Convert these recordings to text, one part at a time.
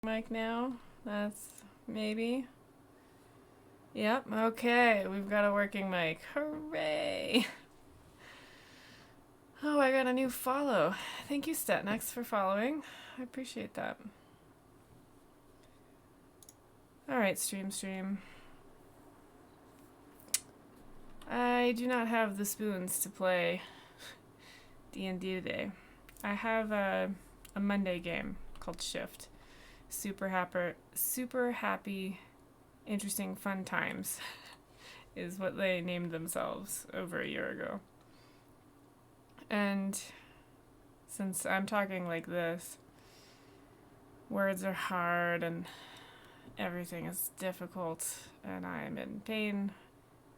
mic now. That's maybe. Yep, okay. We've got a working mic. Hooray! Oh, I got a new follow. Thank you, Statnex, for following. I appreciate that. Alright, stream. I do not have the spoons to play D&D today. I have a Monday game called Shift. Super happy, interesting, fun times is what they named themselves over a year ago. And since I'm talking like this, words are hard and everything is difficult and I'm in pain,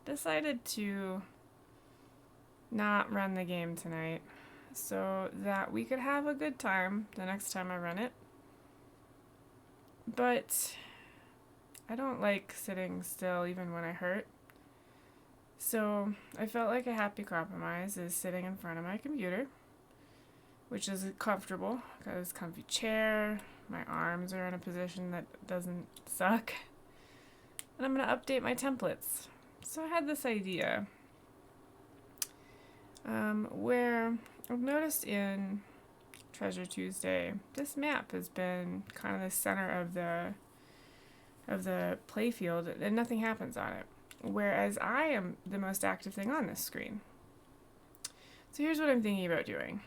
decided to not run the game tonight so that we could have a good time the next time I run it. But I don't like sitting still even when I hurt. So I felt like a happy compromise is sitting in front of my computer, which is comfortable. Got this comfy chair, my arms are in a position that doesn't suck, and I'm going to update my templates. So I had this idea where I've noticed in Treasure Tuesday, this map has been kind of the center of the playfield, and nothing happens on it. Whereas I am the most active thing on this screen. So here's what I'm thinking about doing.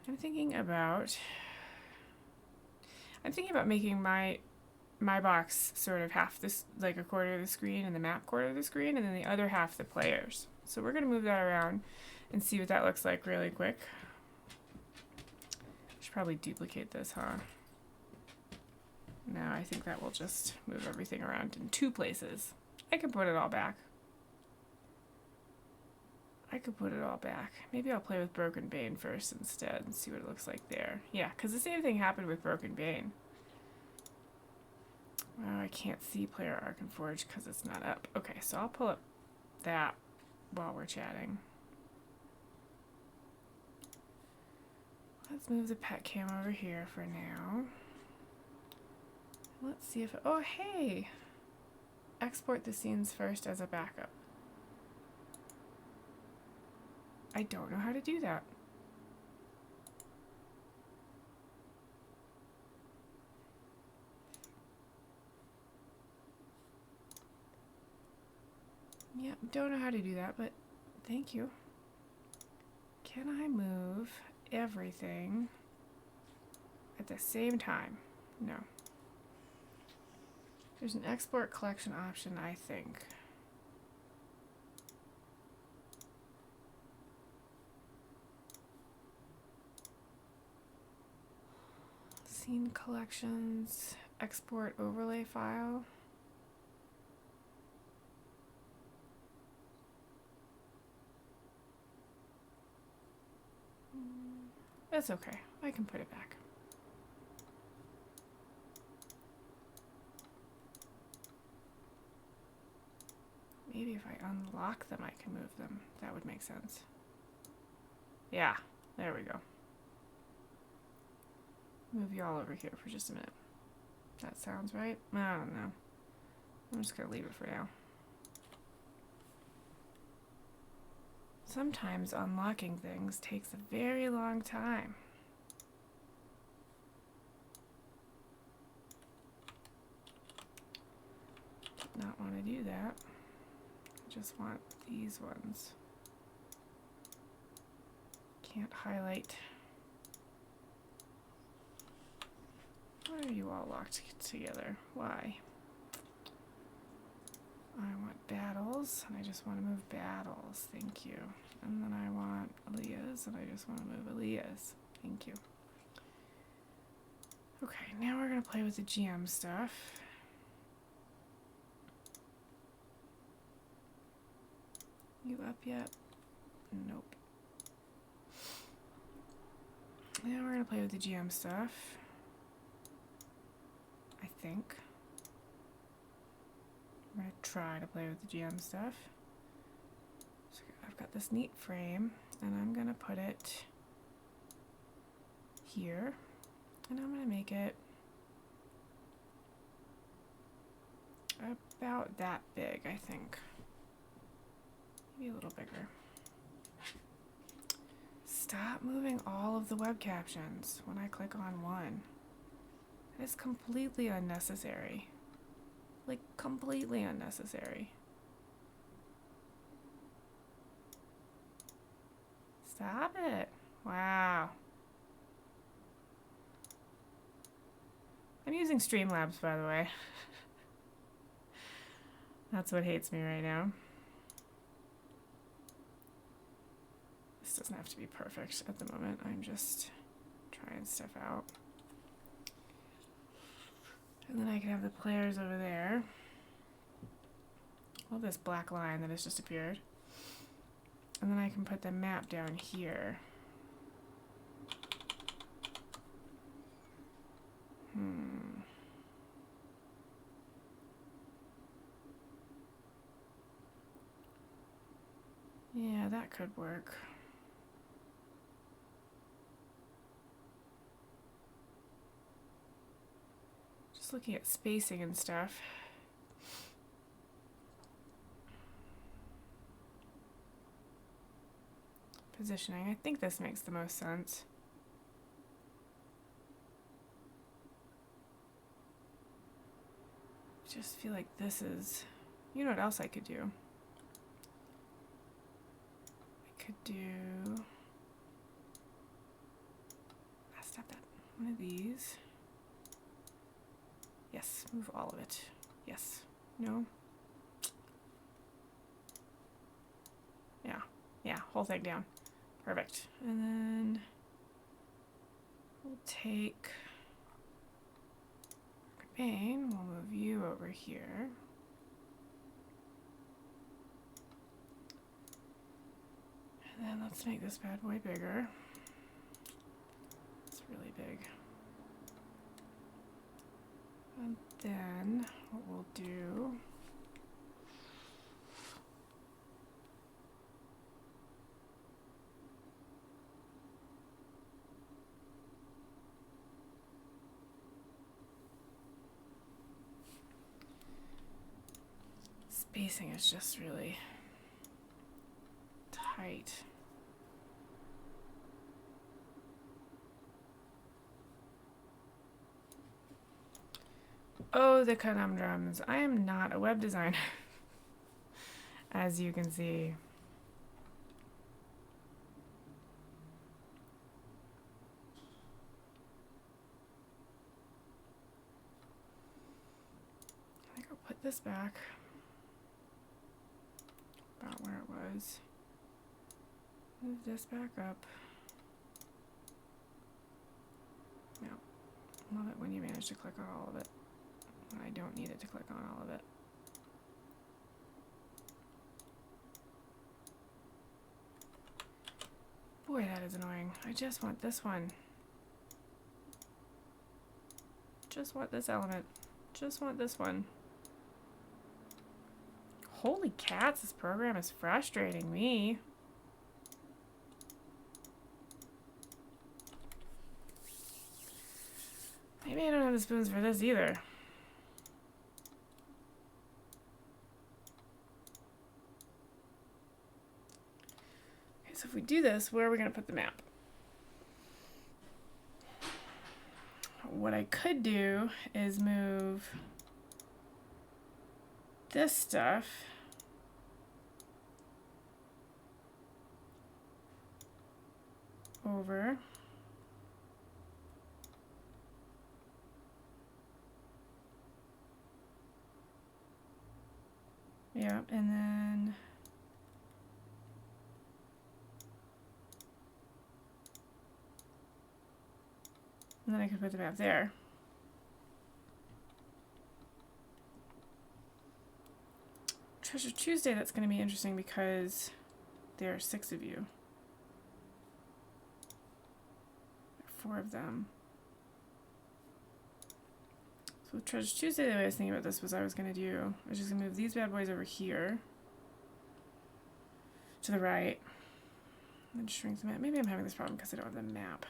I'm thinking about making my box sort of half this, like a quarter of the screen, and the map quarter of the screen, and then the other half the players. So we're going to move that around and see what that looks like really quick. Should probably duplicate this, huh? No, I think that will just move everything around in two places. I could put it all back. Maybe I'll play with Broken Bane first instead and see what it looks like there. Yeah, because the same thing happened with Broken Bane. Oh, I can't see Player Arkenforge because it's not up. Okay, so I'll pull up that while we're chatting. Let's move the pet cam over here for now. Let's see if... Oh, hey! Export the scenes first as a backup. I don't know how to do that. Yeah, don't know how to do that, but thank you. Can I move everything at the same time? No. There's an export collection option, I think. Scene collections, export overlay file. That's okay. I can put it back. Maybe if I unlock them, I can move them. That would make sense. Yeah, there we go. Move you all over here for just a minute. That sounds right? I don't know. I'm just going to leave it for now. Sometimes unlocking things takes a very long time. Did not want to do that. I just want these ones. Can't highlight. Why are you all locked together? Why? I want battles, and I just want to move battles. Thank you. And then I want Aaliyah's, and I just want to move Aaliyah's. Thank you. Okay, now we're going to play with the GM stuff. You up yet? Nope. Now we're going to play with the GM stuff. I think. I'm going to try to play with the GM stuff. So I've got this neat frame, and I'm going to put it here. And I'm going to make it about that big, I think. Maybe a little bigger. Stop moving all of the web captions when I click on one. It's completely unnecessary. Like, completely unnecessary. Stop it. Wow. I'm using Streamlabs, by the way. That's what hates me right now. This doesn't have to be perfect at the moment. I'm just trying stuff out. And then I can have the players over there. Well, this black line that has just appeared. And then I can put the map down here. Yeah, that could work. Just looking at spacing and stuff. Positioning, I think this makes the most sense. I just feel like this is, you know what else I could do? I could do, stop that, one of these. Yes, move all of it. Yes, no. Yeah, whole thing down. Perfect. And then we'll take Bane, we'll move you over here. And then let's make this bad boy bigger. It's really big. And then what we'll do, spacing is just really tight. Oh, the conundrums. I am not a web designer, as you can see. I think I'll put this back about where it was. Move this back up. Yeah, love it when you manage to click on all of it. I don't need it to click on all of it. Boy, that is annoying. I just want this one. Just want this element. Just want this one. Holy cats, this program is frustrating me. Maybe I don't have the spoons for this either. Okay, so if we do this, where are we going to put the map? What I could do is move this stuff over. Yeah, and then I could put the map there. Treasure Tuesday, that's going to be interesting because there are 6 of you. There are 4 of them. So with Treasure Tuesday, the way I was thinking about this was I was just going to move these bad boys over here to the right. And then shrink the map. Maybe I'm having this problem because I don't have the map.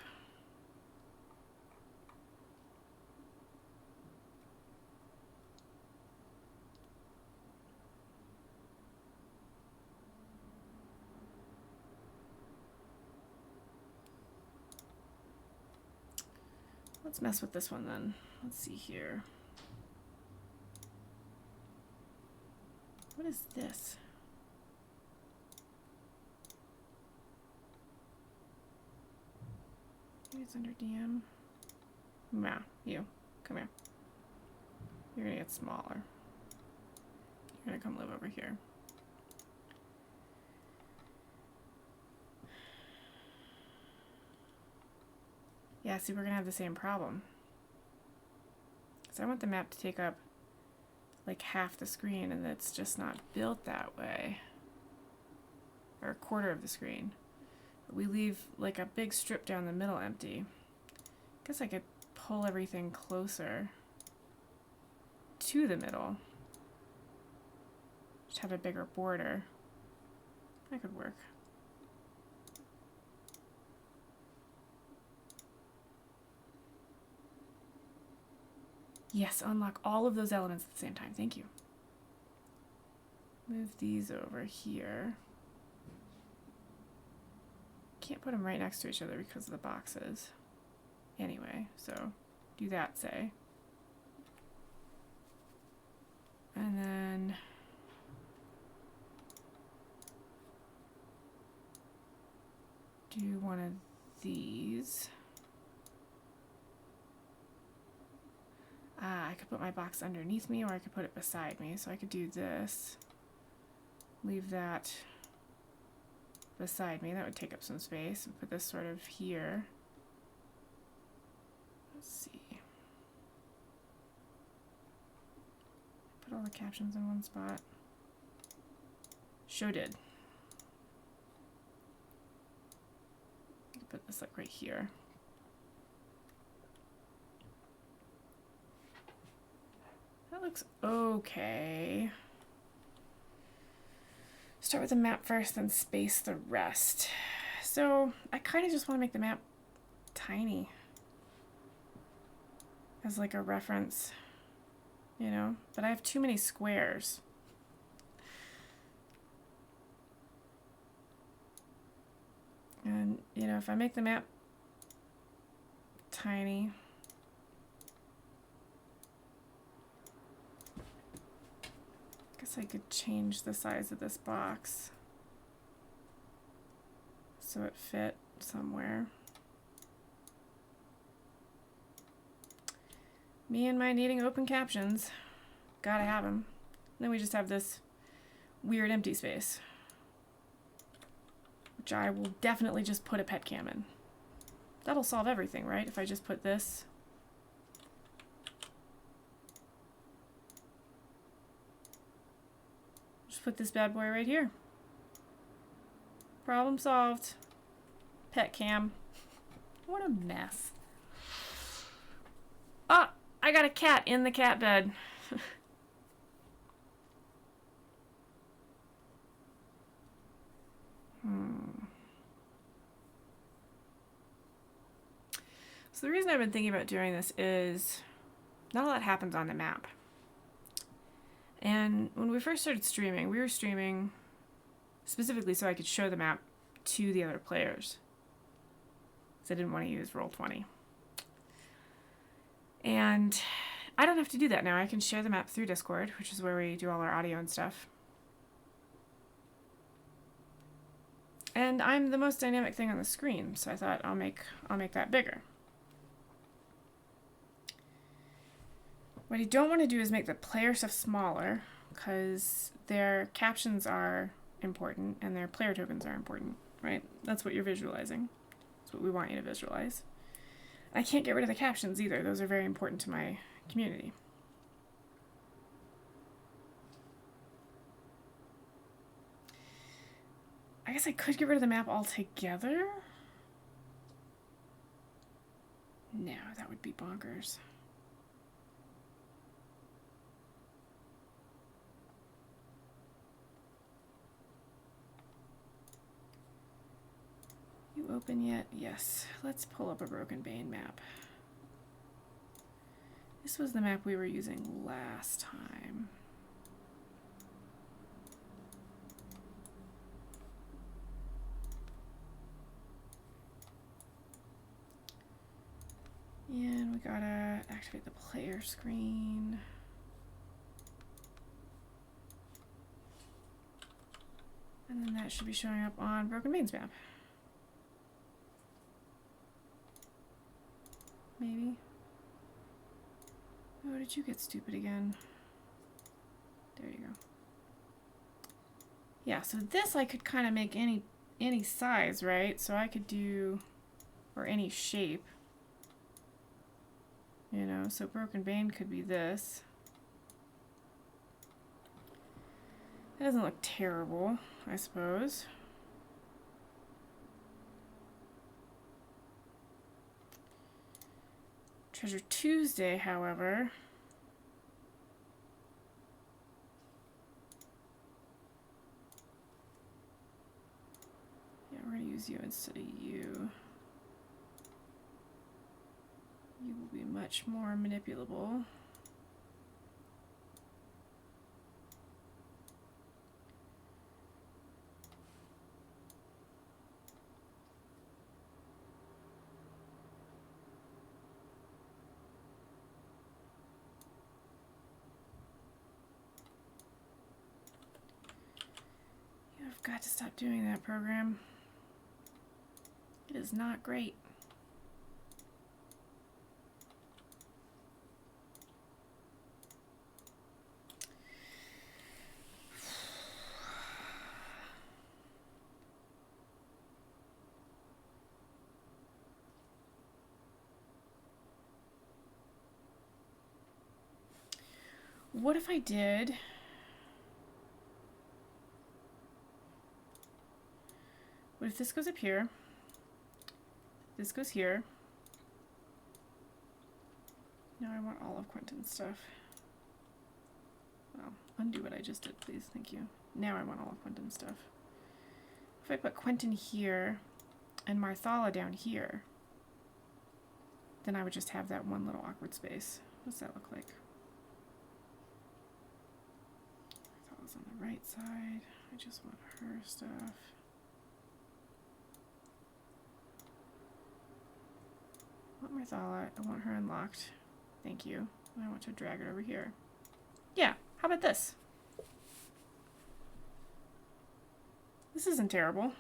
Let's mess with this one then. Let's see here. What is this? Maybe it's under DM. Nah, you. Come here. You're gonna get smaller. You're gonna come live over here. Yeah, see, we're gonna have the same problem. So I want the map to take up like half the screen, and it's just not built that way. Or a quarter of the screen. But we leave like a big strip down the middle empty. Guess I could pull everything closer to the middle. Just have a bigger border. That could work. Yes, unlock all of those elements at the same time. Thank you. Move these over here. Can't put them right next to each other because of the boxes. Anyway, so do that, say. And then do one of these. I could put my box underneath me, or I could put it beside me. So I could do this. Leave that beside me. That would take up some space. And put this sort of here. Let's see. Put all the captions in one spot. Show did. Put this like right here. That looks okay. Start with the map first, then space the rest. So I kind of just want to make the map tiny as like a reference, you know, but I have too many squares. And, you know, if I make the map tiny, I guess I could change the size of this box so it fit somewhere. Me and my needing open captions. Gotta have them. Then we just have this weird empty space, which I will definitely just put a pet cam in. That'll solve everything, right? If I just put this. Just put this bad boy right here. Problem solved. Pet cam. What a mess. Ah, I got a cat in the cat bed. So the reason I've been thinking about doing this is not a lot happens on the map. And when we first started streaming, we were streaming specifically so I could show the map to the other players. Because I didn't want to use Roll20. And I don't have to do that now. I can share the map through Discord, which is where we do all our audio and stuff. And I'm the most dynamic thing on the screen, so I thought I'll make that bigger. What I don't want to do is make the player stuff smaller, because their captions are important and their player tokens are important, right? That's what you're visualizing. That's what we want you to visualize. I can't get rid of the captions either. Those are very important to my community. I guess I could get rid of the map altogether. No, that would be bonkers. You open yet? Yes. Let's pull up a Broken Bane map. This was the map we were using last time. And we gotta activate the player screen. And then that should be showing up on Broken Bane's map. Maybe. Oh, did you get stupid again? There you go. Yeah, so this I could kind of make any size, right? So I could do, or any shape. You know, so Broken Bane could be this. It doesn't look terrible, I suppose. Treasure Tuesday, however. Yeah, we're going to use you instead of you. You will be much more manipulable. You've got to stop doing that, program. It is not great. What if I did... What if this goes up here? This goes here. Now I want all of Quentin's stuff. Well, undo what I just did, please. Thank you. Now I want all of Quentin's stuff. If I put Quentin here and Marthala down here, then I would just have that one little awkward space. What's that look like? Marthalla's on the right side. I just want her stuff. I want Marthala. I want her unlocked. Thank you. And I want to drag it over here. Yeah, how about this? This isn't terrible.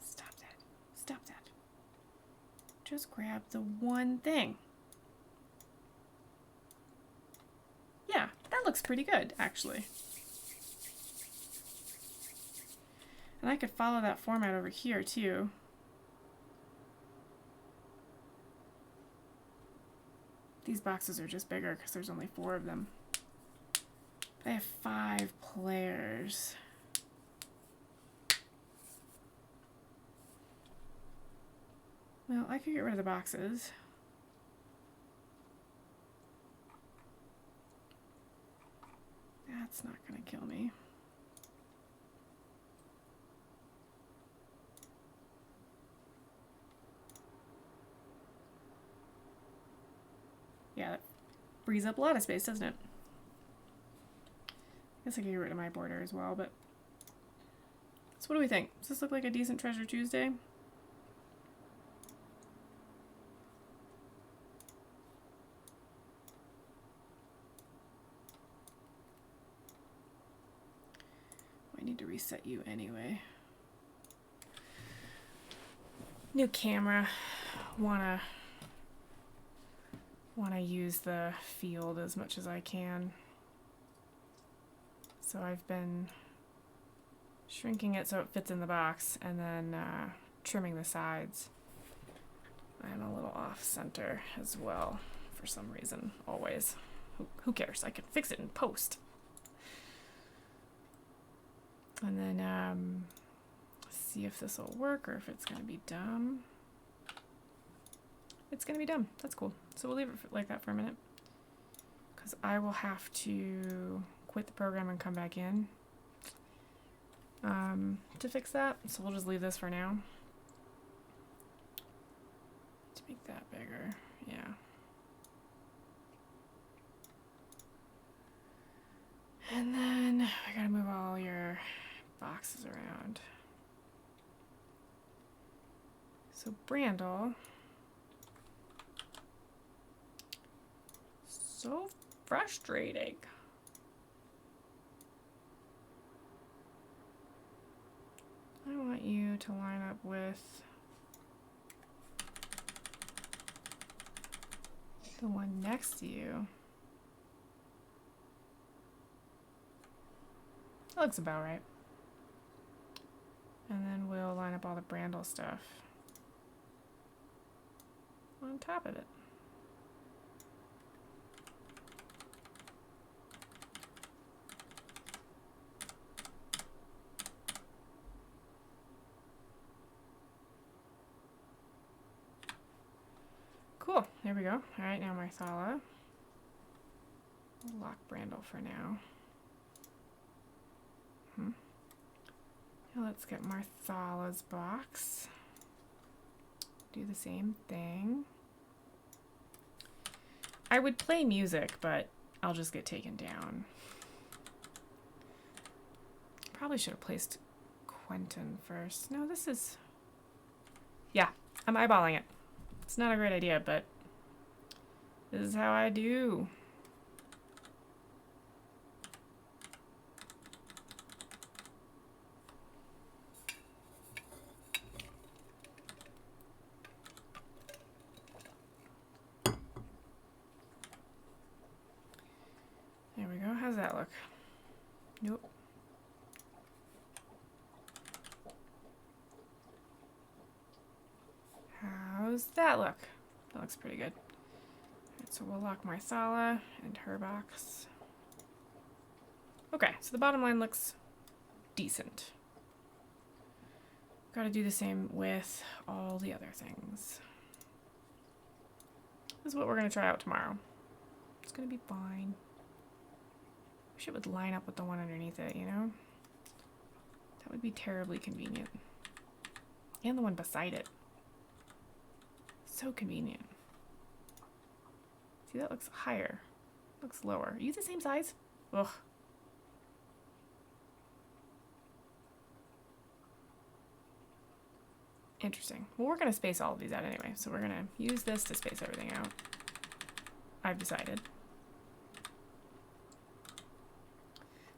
Stop that. Stop that. Just grab the one thing. Yeah, that looks pretty good, actually. And I could follow that format over here, too. These boxes are just bigger because there's only 4 of them. I have 5 players. Well, I could get rid of the boxes. That's not going to kill me. Yeah, that frees up a lot of space, doesn't it? I guess I could get rid of my border as well, but... So what do we think? Does this look like a decent Treasure Tuesday? I need to reset you anyway. New camera. Wanna use the field as much as I can. So I've been shrinking it so it fits in the box and then trimming the sides. I'm a little off center as well for some reason, always. Who cares? I can fix it in post. And then see if this will work or if it's going to be dumb. It's going to be dumb. That's cool. So we'll leave it like that for a minute. Because I will have to quit the program and come back in to fix that. So we'll just leave this for now. To make that bigger. Yeah. And then I gotta move all your boxes around. So Brandel, So frustrating. I want you to line up with the one next to you. That looks about right. And then we'll line up all the Brandle stuff on top of it. Cool, there we go. All right, now Marthala. We'll lock Brandle for now. Now let's get Marthalla's box. Do the same thing. I would play music, but I'll just get taken down. Probably should have placed Quentin first. No, this is... Yeah, I'm eyeballing it. It's not a great idea, but this is how I do. There we go. How's that look? Nope. How's that look? That looks pretty good. Alright, so we'll lock Marthala and her box. Okay, so the bottom line looks decent. Gotta do the same with all the other things. This is what we're gonna try out tomorrow. It's gonna be fine. Wish it would line up with the one underneath it, you know? That would be terribly convenient. And the one beside it. So convenient. See, that looks higher. Looks lower. Are you the same size? Ugh. Interesting. Well, we're going to space all of these out anyway, so we're going to use this to space everything out. I've decided.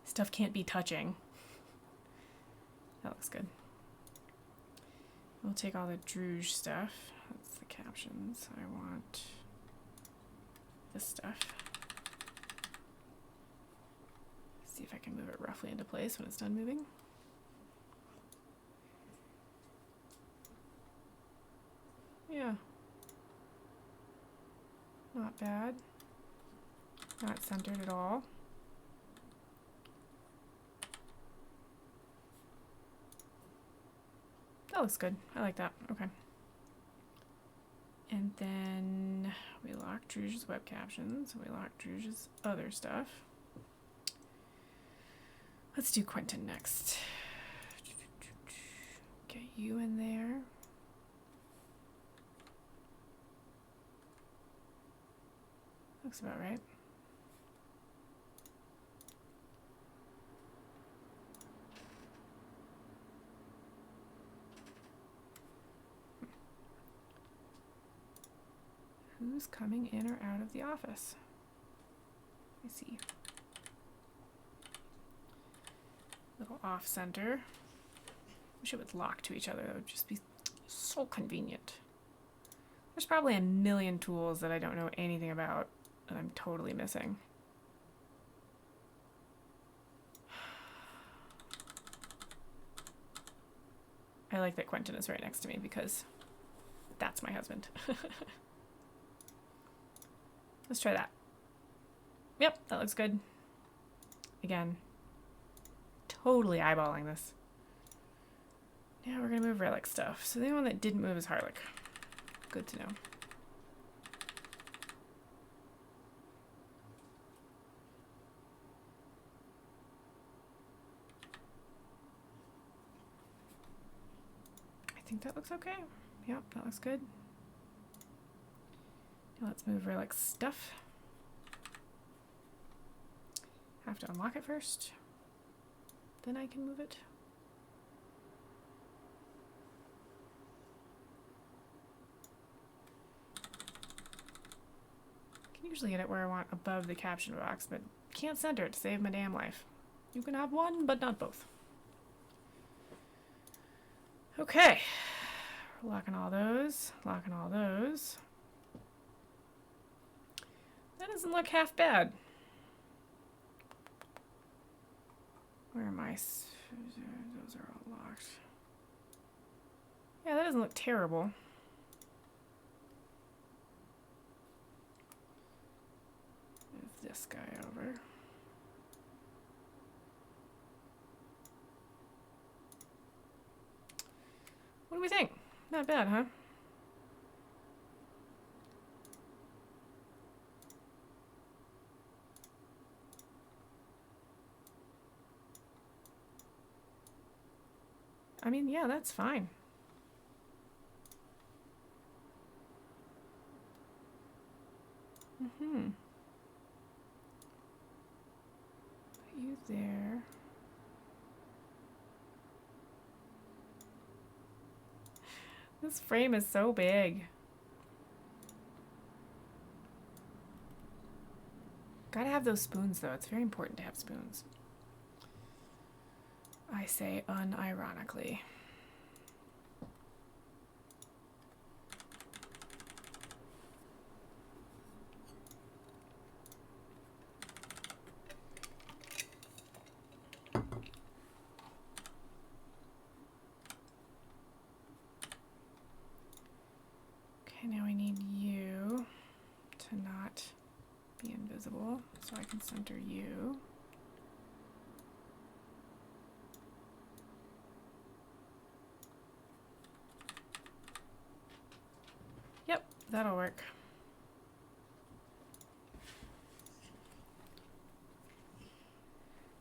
Stuff can't be touching. That looks good. We'll take all the Druge stuff. That's the captions. I want this stuff. See if I can move it roughly into place when it's done moving. Yeah. Not bad. Not centered at all. That looks good. I like that. Okay. And then we lock Druge's web captions. We lock Druge's other stuff. Let's do Quentin next. Get you in there. Looks about right. Who's coming in or out of the office? Let me see. Little off center. Wish it would lock to each other. That would just be so convenient. There's probably a million tools that I don't know anything about that I'm totally missing. I like that Quentin is right next to me because that's my husband. Let's try that. Yep, that looks good. Again, totally eyeballing this. Now we're gonna move relic stuff. So the only one that didn't move is Harlech. Good to know. I think that looks okay. Yep, that looks good. Now let's move relic stuff. Have to unlock it first. Then I can move it. Can Usually get it where I want above the caption box, but can't center it to save my damn life. You can have one, but not both. Okay. Locking all those. Locking all those. That doesn't look half bad. Where am I? Those are all locked. Yeah, that doesn't look terrible. Move this guy over. What do we think? Not bad, huh? I mean, yeah, that's fine. Mm-hmm. Put you there. This frame is so big. Gotta have those spoons, though. It's very important to have spoons. I say unironically. Okay, now I need you to not be invisible, so I can center you. Yep, that'll work.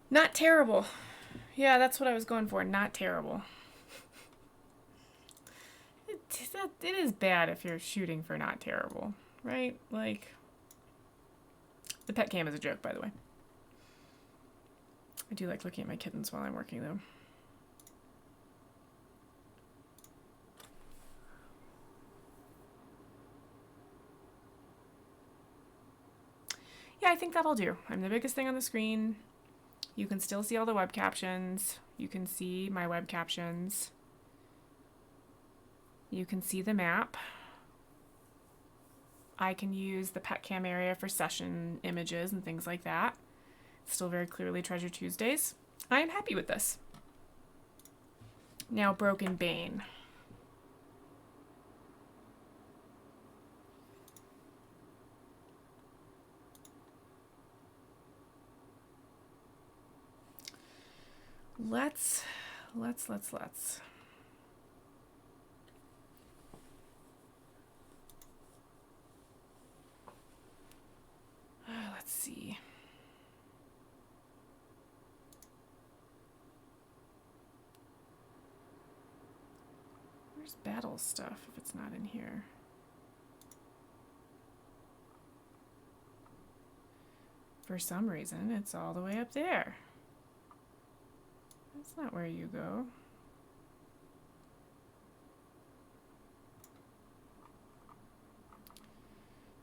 Not terrible. Yeah, that's what I was going for. Not terrible. It is bad if you're shooting for not terrible, right? Like, the pet cam is a joke, by the way. I do like looking at my kittens while I'm working, though. Yeah, I think that'll do. I'm the biggest thing on the screen. You can still see all the web captions. You can see my web captions. You can see the map. I can use the pet cam area for session images and things like that. It's still very clearly Treasure Tuesdays. I am happy with this. Now Broken Bane. Let's. Let's see. Where's battle stuff if it's not in here? For some reason, it's all the way up there. That's not where you go.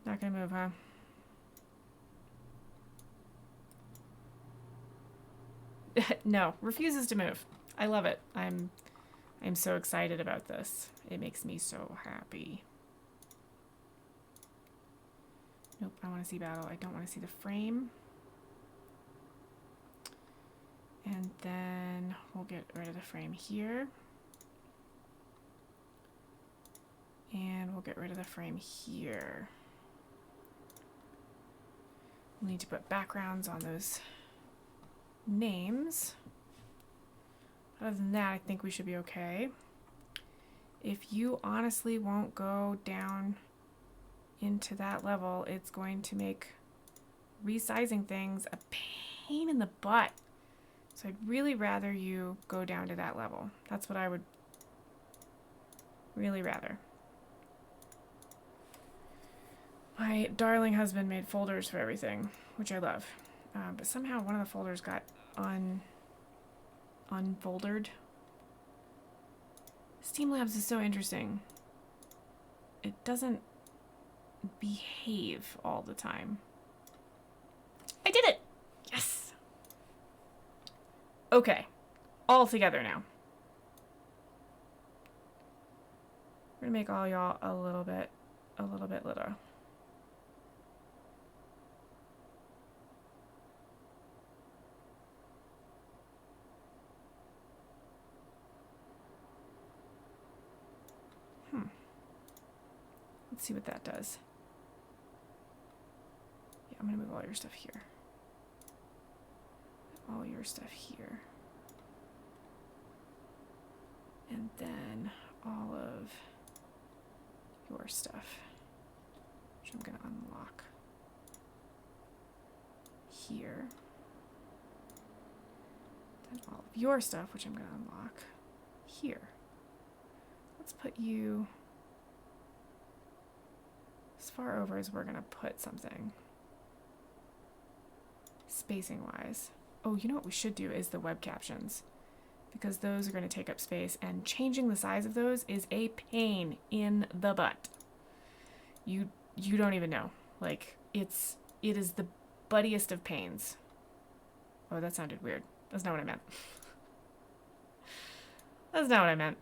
Not gonna move, huh? No, refuses to move. I love it. I'm so excited about this. It makes me so happy. Nope, I want to see battle. I don't want to see the frame. And then we'll get rid of the frame here. And we'll get rid of the frame here. We'll need to put backgrounds on those names. Other than that, I think we should be okay. If you honestly won't go down into that level, it's going to make resizing things a pain in the butt. So I'd really rather you go down to that level. That's what I would really rather. My darling husband made folders for everything, which I love. But somehow one of the folders got unfoldered. Steam Labs is so interesting. It doesn't behave all the time. I did it! Yes! Okay. All together now. We're gonna make all y'all a little bit little. Let's see what that does. Yeah, I'm gonna move all your stuff here. All your stuff here. And then all of your stuff, which I'm gonna unlock here. Then all of your stuff, which I'm gonna unlock here. Let's put you as far over as we're gonna put something. Spacing wise. Oh, you know what we should do is the web captions, because those are going to take up space, and changing the size of those is a pain in the butt. You don't even know. Like, it is the buttiest of pains. Oh, that sounded weird. That's not what I meant. That's not what I meant.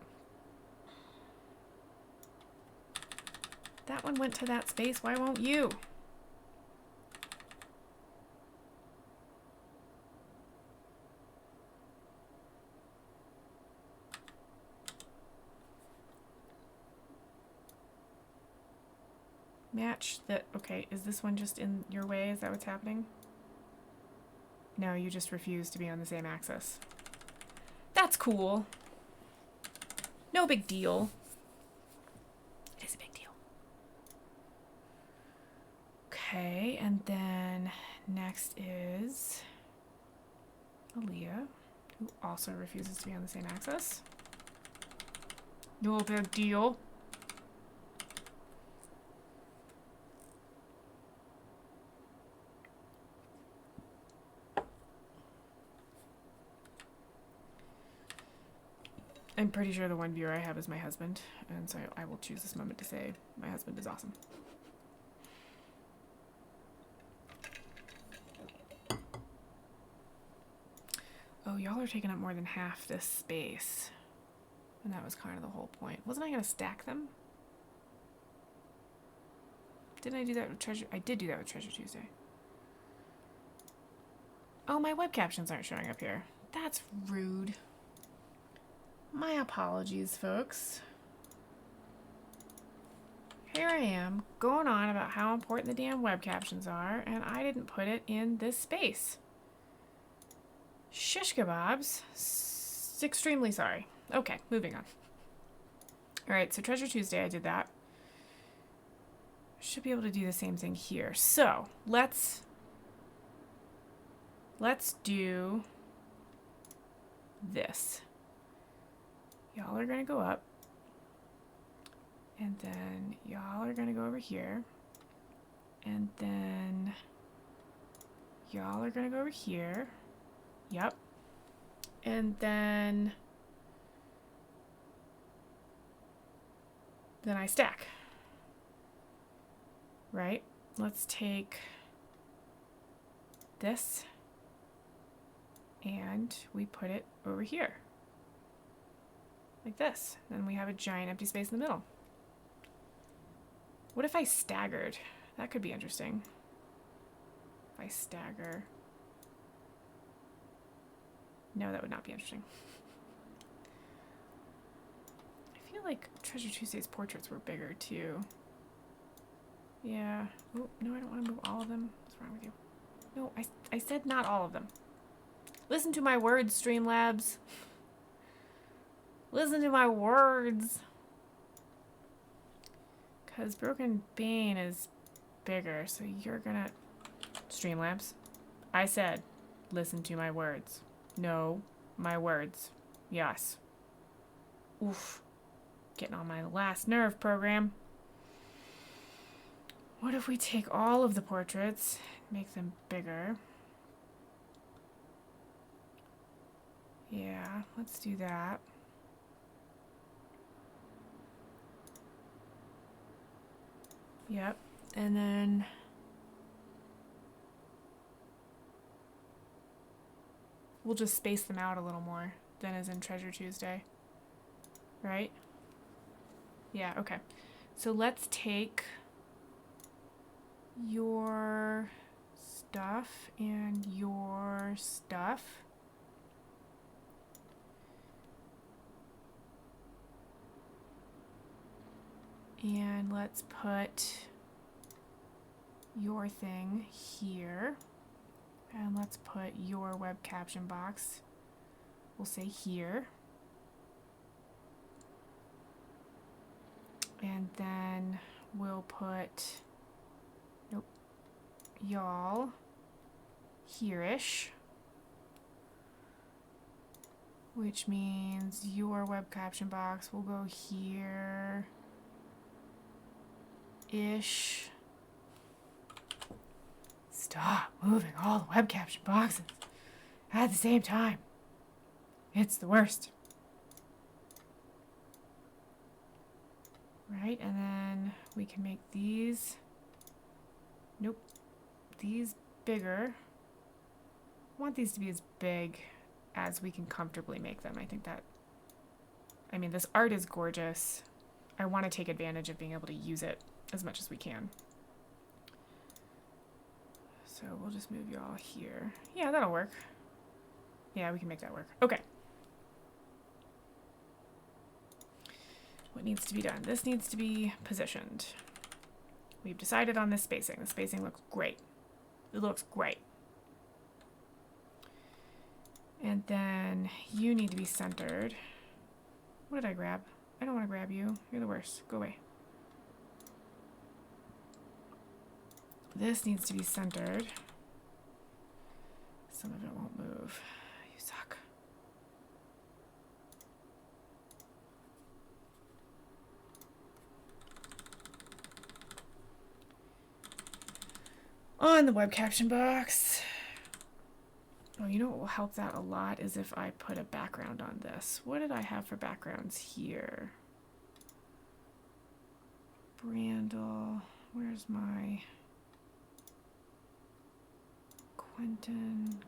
That one went to that space. Why won't you? Match that. Okay, is this one just in your way? Is that what's happening? No, you just refuse to be on the same axis. That's cool. No big deal. It is a big deal. Okay, and then next is Aaliyah, who also refuses to be on the same axis. No big deal. I'm pretty sure the one viewer I have is my husband, and so I will choose this moment to say my husband is awesome. Oh, y'all are taking up more than half this space. And that was kind of the whole point. Wasn't I going to stack them? Didn't I do that with Treasure? I did do that with Treasure Tuesday. Oh, my web captions aren't showing up here. That's rude. My apologies, folks. Here I am, going on about how important the damn web captions are, and I didn't put it in this space. Shish kebabs. Extremely sorry. Okay, moving on. Alright, so Treasure Tuesday, I did that. Should be able to do the same thing here. So, let's do this. Y'all are going to go up. And then y'all are going to go over here. And then y'all are going to go over here. Yep. And then I stack. Right? Let's take this and we put it over here. Like this. Then we have a giant empty space in the middle. What if I staggered? That could be interesting. If I stagger. No, that would not be interesting. I feel like Treasure Tuesday's portraits were bigger too. Yeah. Oh, no, I don't want to move all of them. What's wrong with you? No, I said not all of them. Listen to my words, Streamlabs. Listen to my words. Because Broken Bane is bigger, so you're gonna... Streamlabs. I said, listen to my words. No, my words. Yes. Oof. Getting on my last nerve, program. What if we take all of the portraits, make them bigger? Yeah, let's do that. Yep. And then we'll just space them out a little more than is in Treasure Tuesday. Right? Yeah, okay. So let's take your stuff and your stuff. And let's put your thing here. And let's put your web caption box, we'll say here. And then we'll put, nope, y'all here-ish. Which means your web caption box will go here ish. Stop moving all the web caption boxes at the same time. It's the worst. Right, and then we can make these, nope, these bigger. I want these to be as big as we can comfortably make them. I think that, I mean, this art is gorgeous. I want to take advantage of being able to use it as much as we can. So we'll just move you all here. Yeah, that'll work. Yeah, we can make that work. Okay. What needs to be done? This needs to be positioned. We've decided on this spacing. The spacing looks great. It looks great. And then you need to be centered. What did I grab? I don't want to grab you. You're the worst. Go away. This needs to be centered. Some of it won't move. You suck. On the web caption box. Oh, you know what will help that a lot is if I put a background on this. What did I have for backgrounds here? Brandel. Where's my Quentin?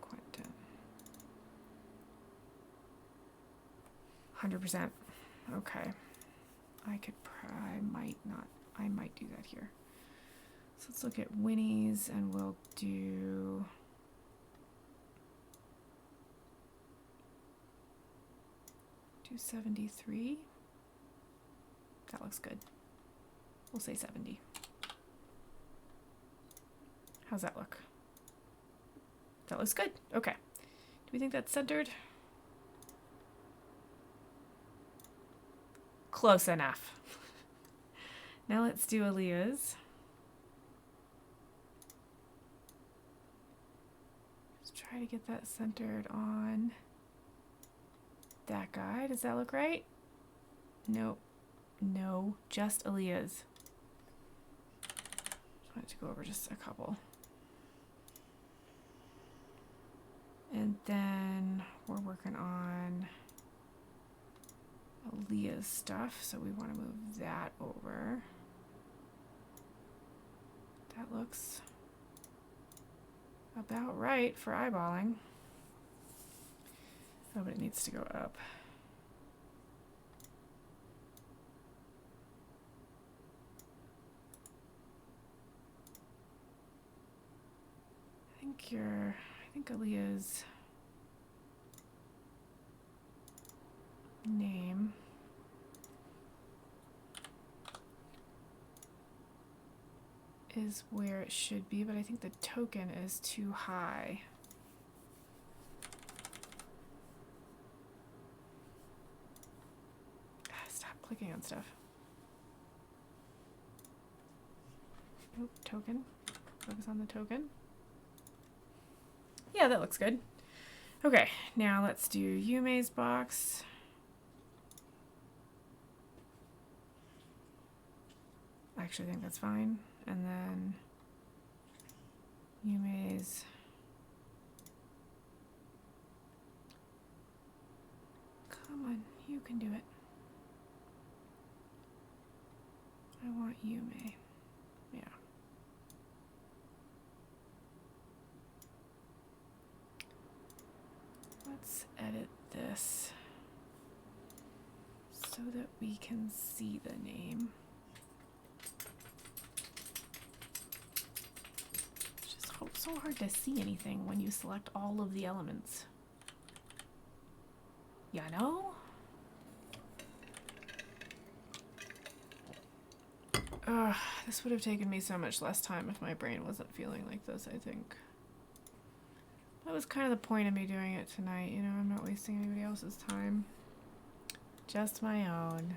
100%. Okay. I might do that here. So let's look at Winnie's and we'll do do 73. That looks good. We'll say 70. How's that look? That looks good. Okay. Do we think that's centered? Close enough. Now let's do Aaliyah's. Just try to get that centered on that guy. Does that look right? Nope. No, just Aaliyah's. Just wanted to go over just a couple. And then we're working on Aaliyah's stuff, so we want to move that over. That looks about right for eyeballing. Oh, but it needs to go up. I think Aaliyah's name is where it should be, but I think the token is too high. Stop clicking on stuff. Nope, token. Focus on the token. Yeah, that looks good. Okay, now let's do Yume's box. I actually think that's fine. And then Yume's. Come on, you can do it. I want Yume. Yeah. let's edit this so that we can see the name. It's just so hard to see anything when you select all of the elements. Yeah, no? This would have taken me so much less time if my brain wasn't feeling like this, I think. That was kind of the point of me doing it tonight, you know, I'm not wasting anybody else's time. Just my own.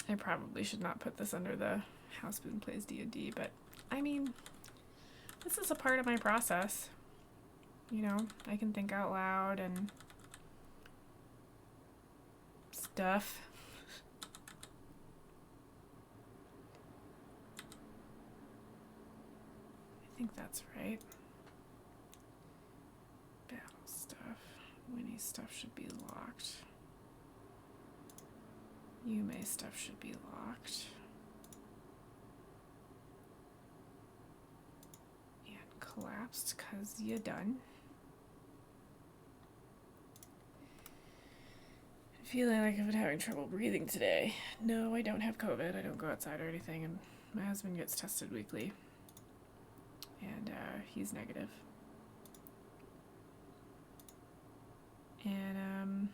I probably should not put this under the How Spoon Plays D&D, but I mean, this is a part of my process. You know, I can think out loud and stuff. I think that's right. Battle stuff. Winnie's stuff should be locked. Yume's stuff should be locked. And collapsed because you done. Feeling like I've been having trouble breathing today. No, I don't have COVID. I don't go outside or anything, and my husband gets tested weekly. And he's negative. And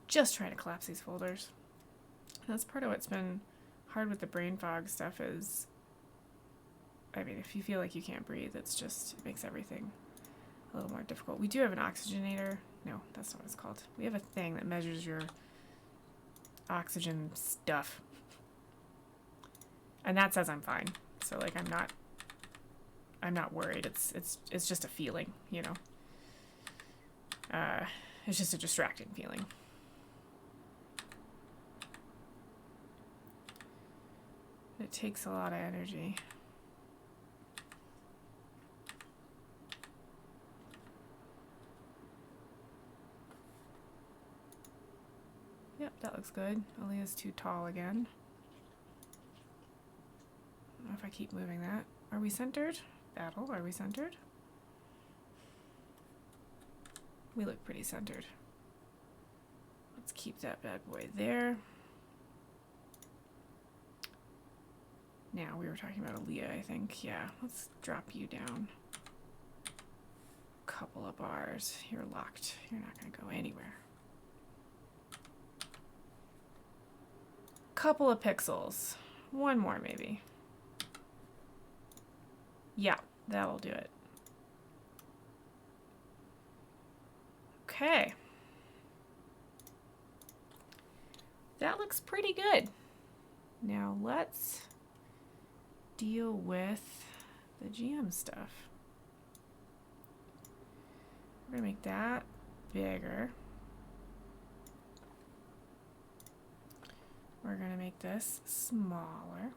just trying to collapse these folders. That's part of what's been hard with the brain fog stuff is, I mean, if you feel like you can't breathe, it makes everything a little more difficult. We do have an oxygenator. No, that's not what it's called. We have a thing that measures your oxygen stuff. And that says I'm fine. So like I'm not worried. It's just a feeling, you know. It's just a distracting feeling. It takes a lot of energy. Yep, that looks good. Aaliyah's too tall again. I don't know if I keep moving that. Are we centered? Battle, are we centered? We look pretty centered. Let's keep that bad boy there. Now, we were talking about Aaliyah, I think. Yeah, let's drop you down. Couple of bars. You're locked. You're not going to go anywhere. Couple of pixels. One more, maybe. Yeah, that'll do it. Okay. That looks pretty good. Now let's deal with the GM stuff. We're gonna make that bigger. We're gonna make this smaller.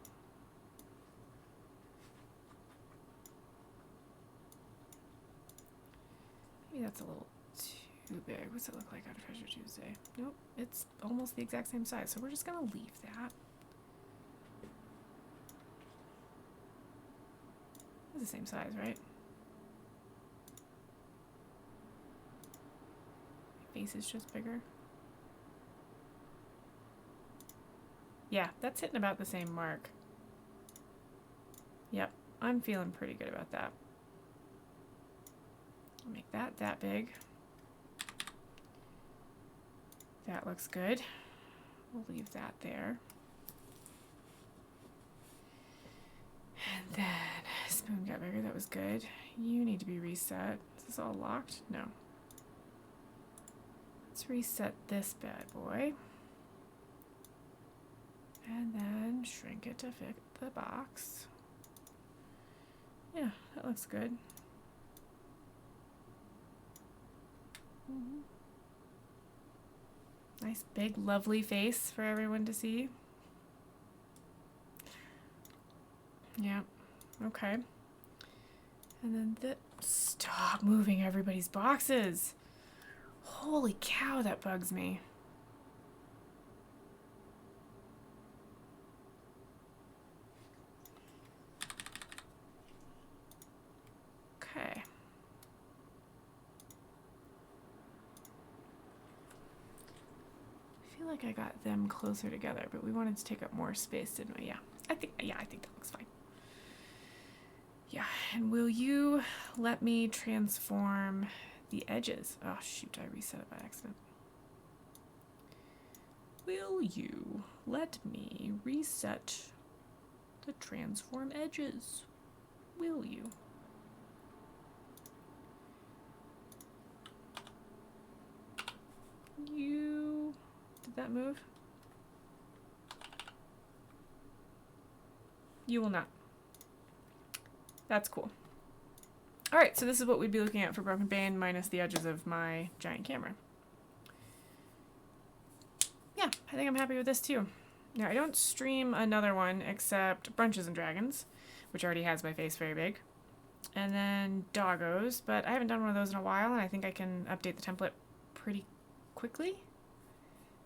Maybe that's a little too big. What's it look like on Treasure Tuesday? Nope, it's almost the exact same size, so we're just gonna leave that. It's the same size, right? My face is just bigger. Yeah, that's hitting about the same mark. Yep, I'm feeling pretty good about that. I'll make that big. That looks good. We'll leave that there. And then spoon got bigger. That was good. You need to be reset. Is this all locked? No. Let's reset this bad boy. And then shrink it to fit the box. Yeah, that looks good. Nice big lovely face for everyone to see. Yeah, okay. And then stop moving everybody's boxes. Holy cow, that bugs me. feel like I got them closer together, but we wanted to take up more space, didn't we? Yeah. I think that looks fine. Yeah, and will you let me transform the edges? Oh shoot, I reset it by accident. Will you let me reset the transform edges? Will you? Did that move? You will not. That's cool. Alright, so this is what we'd be looking at for Broken Bane minus the edges of my giant camera. Yeah, I think I'm happy with this too. Now, I don't stream another one except Brunches and Dragons, which already has my face very big. And then Doggos, but I haven't done one of those in a while, and I think I can update the template pretty quickly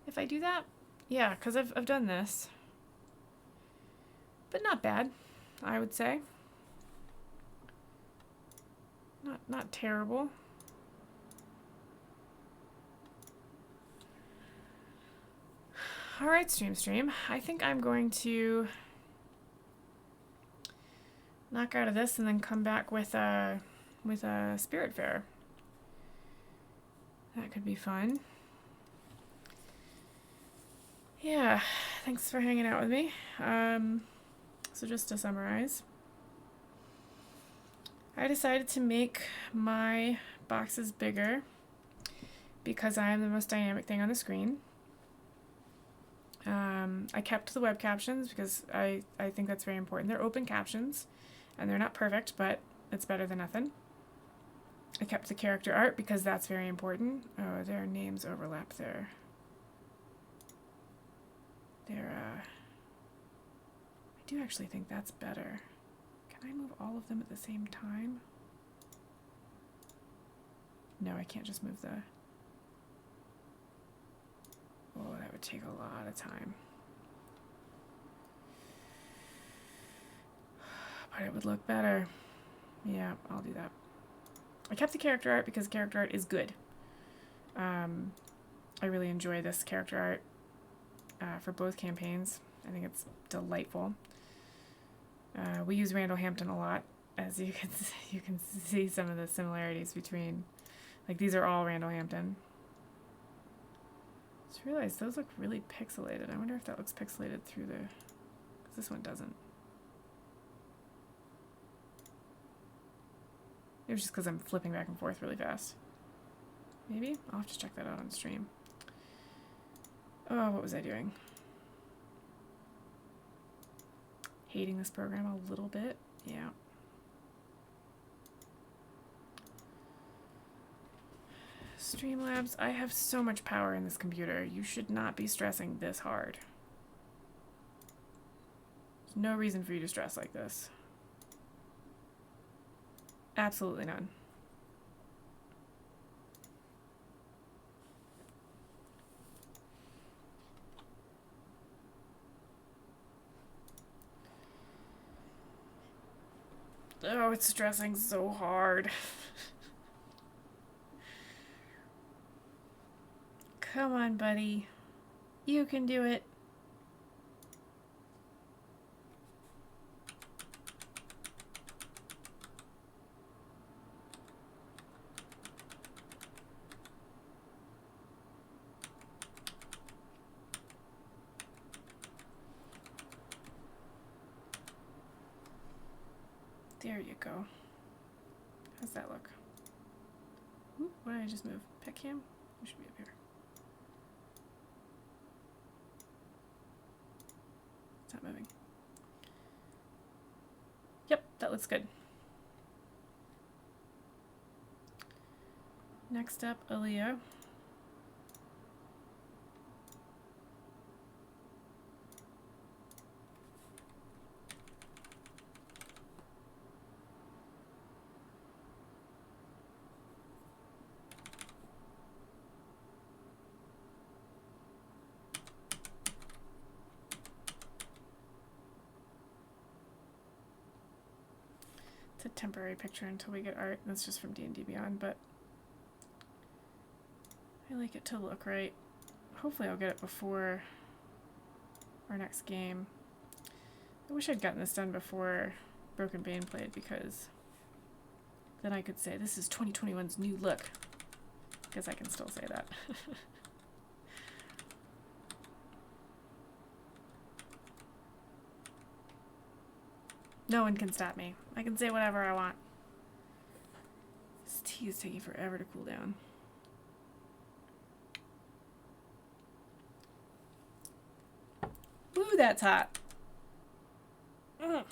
if I do that. Yeah, because I've done this. But not bad, I would say. Not terrible. Alright, stream. I think I'm going to knock out of this and then come back with a Spiritfarer. That could be fun. Yeah, thanks for hanging out with me. So just to summarize, I decided to make my boxes bigger because I am the most dynamic thing on the screen. I kept the web captions because I think that's very important. They're open captions, and they're not perfect, but it's better than nothing. I kept the character art because that's very important. Oh, their names overlap there. I do actually think that's better. Can I move all of them at the same time? No, I can't just move the... Oh, that would take a lot of time. But it would look better. Yeah, I'll do that. I kept the character art because character art is good. I really enjoy this character art for both campaigns. I think it's delightful. We use Randall Hampton a lot, as you can see some of the similarities between, like, these are all Randall Hampton. Just realized those look really pixelated. I wonder if that looks pixelated through the, because this one doesn't. It was just because I'm flipping back and forth really fast. Maybe? I'll have to check that out on stream. Oh, what was I doing? Hating this program a little bit. Yeah. Streamlabs, I have so much power in this computer. You should not be stressing this hard. There's no reason for you to stress like this. Absolutely none. Oh, it's stressing so hard. Come on, buddy. You can do it. There you go. How's that look? Ooh, what did I just move? Pet cam? We should be up here. It's not moving. Yep, that looks good. Next up, Aaliyah. It's a temporary picture until we get art. That's just from D&D Beyond, but I like it to look right. hopefully I'll get it before our next game. I wish I'd gotten this done before Broken Bane played, because then I could say this is 2021's new look. Because I can still say that. No one can stop me. I can say whatever I want. This tea is taking forever to cool down. Ooh, that's hot. Ugh.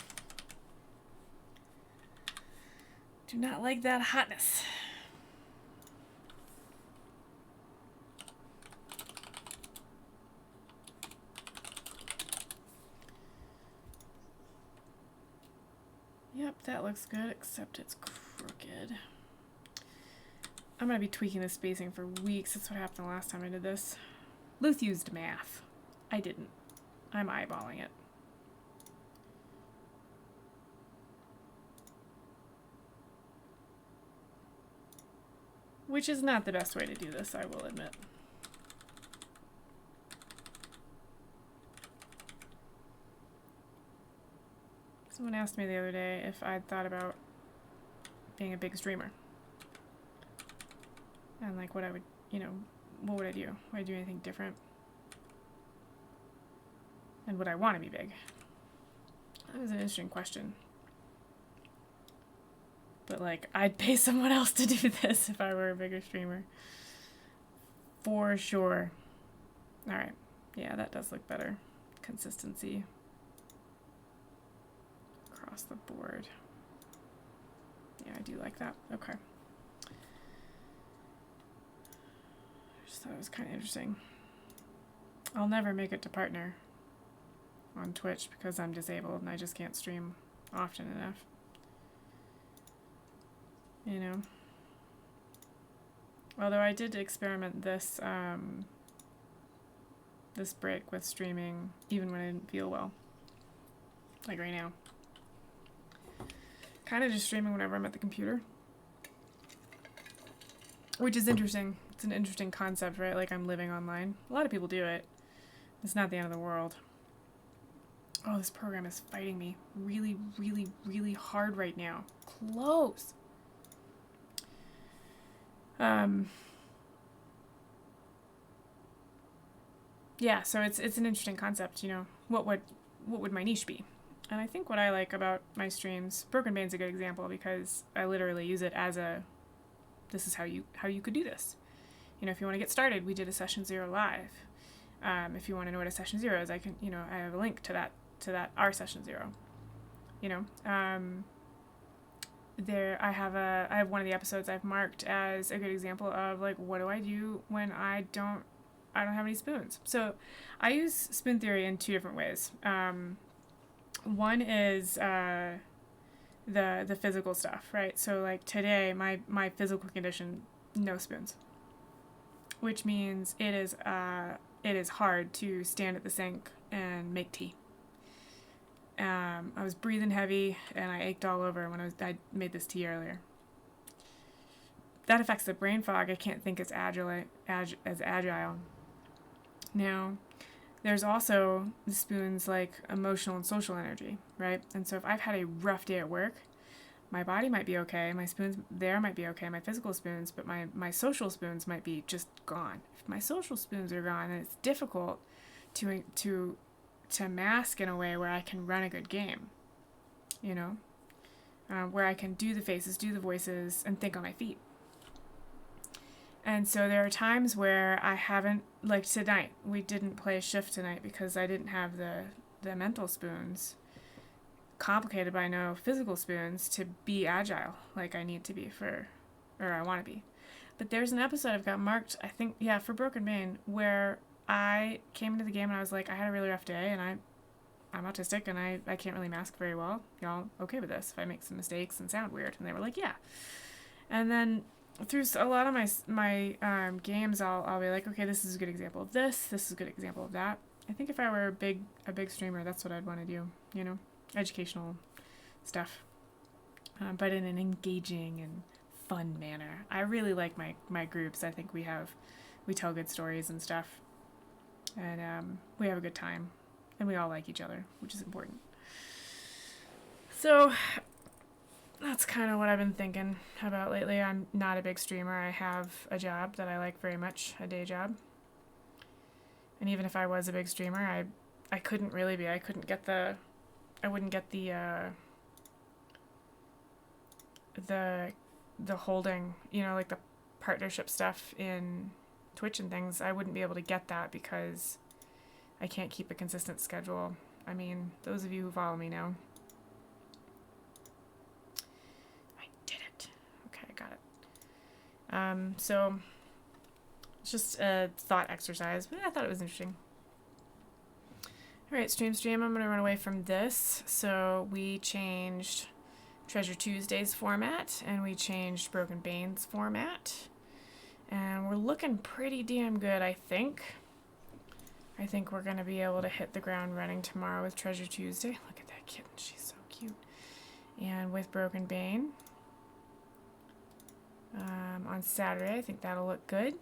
Do not like that hotness. Yep, that looks good, except it's crooked. I'm going to be tweaking the spacing for weeks. That's what happened the last time I did this. Luth used math. I didn't. I'm eyeballing it. Which is not the best way to do this, I will admit. Someone asked me the other day if I'd thought about being a big streamer. And like what I would, what would I do? Would I do anything different? And would I want to be big? That was an interesting question. But like, I'd pay someone else to do this if I were a bigger streamer. For sure. Alright. Yeah, that does look better. Consistency. Across the board. Yeah, I do like that. Okay. I just thought it was kind of interesting. I'll never make it to partner on Twitch because I'm disabled and I just can't stream often enough. You know? Although I did experiment this this break with streaming even when I didn't feel well. Like right now. Kind of just streaming whenever I'm at the computer. Which is interesting. It's an interesting concept, right? Like I'm living online. A lot of people do it. It's not the end of the world. Oh, this program is fighting me really, really, really hard right now. Close. Yeah, so it's an interesting concept, what would my niche be? And I think what I like about my streams, Broken Bane's a good example because I literally use it as this is how you could do this. If you want to get started, we did a session 0 live. If you want to know what a session 0 is, I have a link to that our session 0. I have one of the episodes I've marked as a good example of like, what do I do when I don't have any spoons? So I use spoon theory in 2 different ways. One is the physical stuff, right? So like today, my physical condition, no spoons, which means it is hard to stand at the sink and make tea. I was breathing heavy and I ached all over when I made this tea earlier. That affects the brain fog. I can't think as agile. Now, there's also the spoons like emotional and social energy, right? And so if I've had a rough day at work, my body might be okay, my spoons there might be okay, my physical spoons, but my social spoons might be just gone. If my social spoons are gone, then it's difficult to mask in a way where I can run a good game, where I can do the faces, do the voices, and think on my feet. And so there are times where I haven't, like tonight, we didn't play a shift tonight because I didn't have the mental spoons, complicated by no physical spoons, to be agile like I need to be or I want to be. But there's an episode I've got marked, I think, for Broken Bane, where I came into the game and I was like, I had a really rough day and I'm autistic and I can't really mask very well. Y'all okay with this if I make some mistakes and sound weird? And they were like, yeah. And then through a lot of my games, I'll be like, okay, this is a good example of this is a good example of that. I think if I were a big streamer, that's what I'd want to do, educational stuff, but in an engaging and fun manner. I really like my groups. I think we tell good stories and stuff. and we have a good time, and we all like each other, which is important. So that's kind of what I've been thinking about lately. I'm not a big streamer. I have a job that I like very much, a day job. And even if I was a big streamer, I couldn't really be. I wouldn't get the holding, like the partnership stuff in Twitch and things. I wouldn't be able to get that because I can't keep a consistent schedule. I mean, those of you who follow me know. I did it. Okay, I got it. So it's just a thought exercise, but I thought it was interesting. All right, stream. I'm going to run away from this. So we changed Treasure Tuesday's format, and we changed Broken Bane's format. And we're looking pretty damn good, I think. I think we're going to be able to hit the ground running tomorrow with Treasure Tuesday. Look at that kitten. She's so cute. And with Broken Bane. On Saturday, I think that'll look good.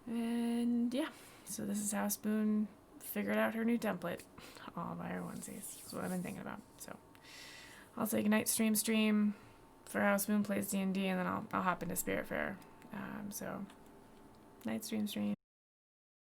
And yeah, so this is how Spoon figured out her new template. All by her onesies. That's what I've been thinking about. So I'll say goodnight stream for how Spoon plays D&D, and then I'll hop into Spiritfarer. So night stream.